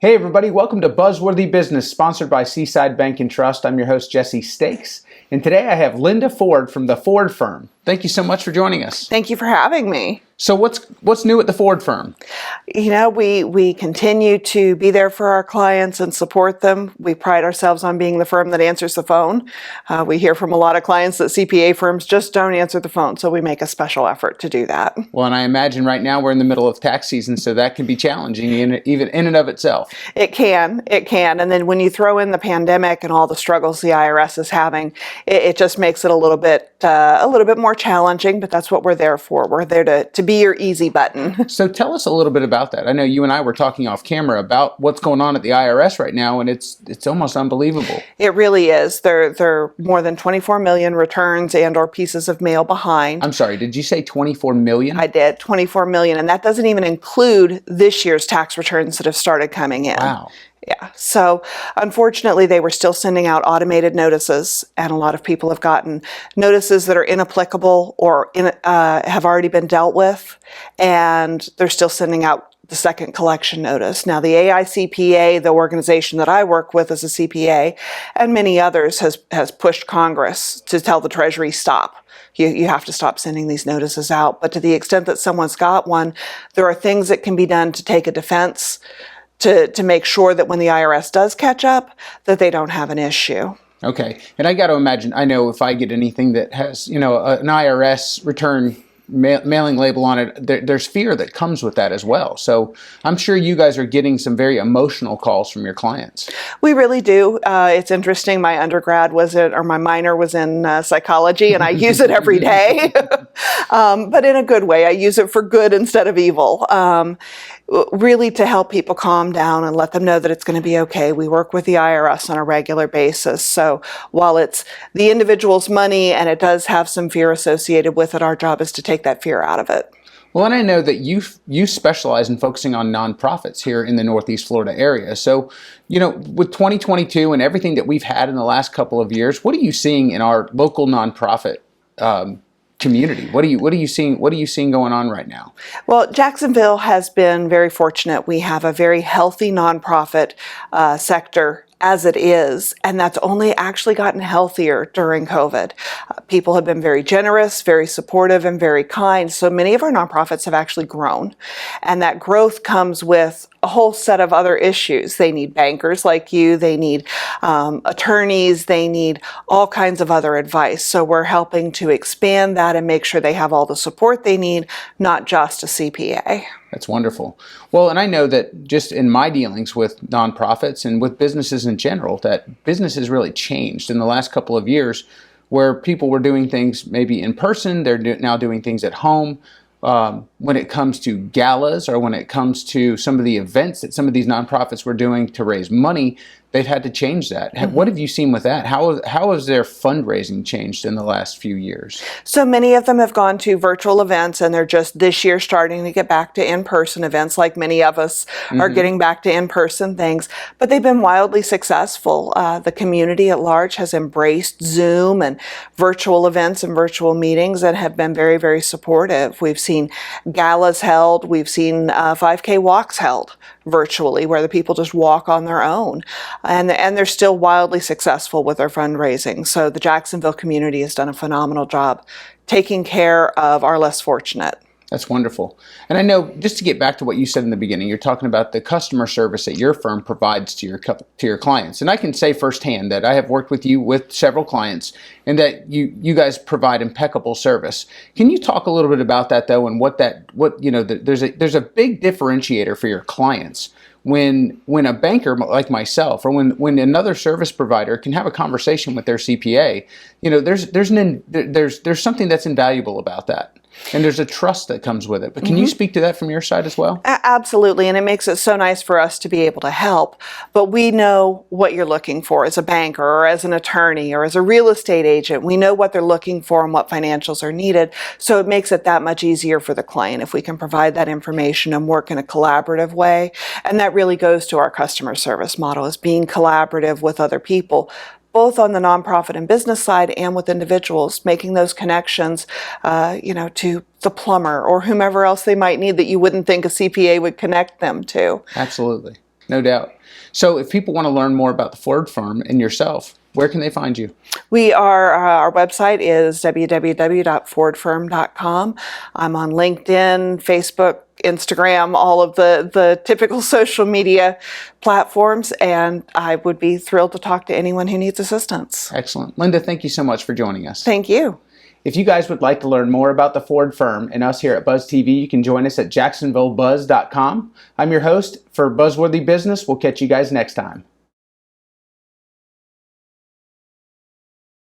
Hey everybody, welcome to Buzzworthy Business, sponsored by Seaside Bank and Trust. I'm your host, Jesse Stakes, and today I have Linda Forde from the Forde Firm. Thank you so much for joining us. Thank you for having me. So what's new at the Forde Firm? You know, we continue to be there for our clients and support them. We pride ourselves on being the firm that answers the phone. We hear from a lot of clients that CPA firms just don't answer the phone, so we make a special effort to do that. Well, and I imagine right now we're in the middle of tax season, so that can be challenging even in and of itself. It can. And then when you throw in the pandemic and all the struggles the IRS is having, it just makes it a little bit more challenging, but that's what we're there for. We're there to be your easy button. So tell us a little bit about that. I know you and I were talking off camera about what's going on at the IRS right now, and it's almost unbelievable. It really is. There are more than 24 million returns and or pieces of mail behind. I'm sorry, did you say 24 million? I did, 24 million, and that doesn't even include this year's tax returns that have started coming in. Wow. Yeah. So unfortunately, they were still sending out automated notices, and a lot of people have gotten notices that are inapplicable or have already been dealt with, and they're still sending out the second collection notice. Now, the AICPA, the organization that I work with as a CPA, and many others has pushed Congress to tell the Treasury, stop. You have to stop sending these notices out. But to the extent that someone's got one, there are things that can be done to take a defense to make sure that when the IRS does catch up, that they don't have an issue. Okay. And I got to imagine, I know if I get anything that has, an IRS return mailing label on it, there's fear that comes with that as well. So I'm sure you guys are getting some very emotional calls from your clients. We really do. It's interesting. My minor was in psychology, and I use it every day, but in a good way. I use it for good instead of evil. Really to help people calm down and let them know that it's going to be okay. We work with the IRS on a regular basis. So while it's the individual's money and it does have some fear associated with it, our job is to take that fear out of it. Well, and I know that you specialize in focusing on nonprofits here in the Northeast Florida area. So, with 2022 and everything that we've had in the last couple of years, what are you seeing in our local nonprofit community? What are you seeing going on right now? Well, Jacksonville has been very fortunate. We have a very healthy nonprofit sector as it is, and that's only actually gotten healthier during COVID. People have been very generous, very supportive, and very kind. So many of our nonprofits have actually grown, and that growth comes with a whole set of other issues. They need bankers like you, they need attorneys, they need all kinds of other advice. So we're helping to expand that and make sure they have all the support they need, not just a CPA. That's wonderful. Well, and I know that just in my dealings with nonprofits and with businesses in general, that business has really changed in the last couple of years, where people were doing things maybe in person, they're now doing things at home. When it comes to galas or when it comes to some of the events that some of these nonprofits were doing to raise money, they've had to change that. Mm-hmm. What have you seen with that? How has their fundraising changed in the last few years? So many of them have gone to virtual events, and they're just this year starting to get back to in-person events, like many of us are getting back to in-person things. But they've been wildly successful. The community at large has embraced Zoom and virtual events and virtual meetings and have been very, very supportive. We've seen galas held. We've seen 5K walks held virtually, where the people just walk on their own. And they're still wildly successful with their fundraising. So the Jacksonville community has done a phenomenal job taking care of our less fortunate. That's wonderful. And I know, just to get back to what you said in the beginning, you're talking about the customer service that your firm provides to your clients. And I can say firsthand that I have worked with you with several clients, and that you guys provide impeccable service. Can you talk a little bit about that though, and there's a big differentiator for your clients when a banker like myself, or when another service provider can have a conversation with their CPA, there's something that's invaluable about that. And there's a trust that comes with it. But can you speak to that from your side as well? Absolutely. And it makes it so nice for us to be able to help. But we know what you're looking for as a banker or as an attorney or as a real estate agent. We know what they're looking for and what financials are needed. So it makes it that much easier for the client if we can provide that information and work in a collaborative way. And that really goes to our customer service model, is being collaborative with other people, both on the nonprofit and business side and with individuals, making those connections, to the plumber or whomever else they might need that you wouldn't think a CPA would connect them to. Absolutely. No doubt. So if people want to learn more about the Forde Firm and yourself, where can they find you? We are, our website is www.fordefirm.com. I'm on LinkedIn, Facebook, Instagram, all of the typical social media platforms, and I would be thrilled to talk to anyone who needs assistance. Excellent. Linda, thank you so much for joining us. Thank you. If you guys would like to learn more about the Forde Firm and us here at Buzz TV, you can join us at jacksonvillebuzz.com. I'm your host for Buzzworthy Business. We'll catch you guys next time.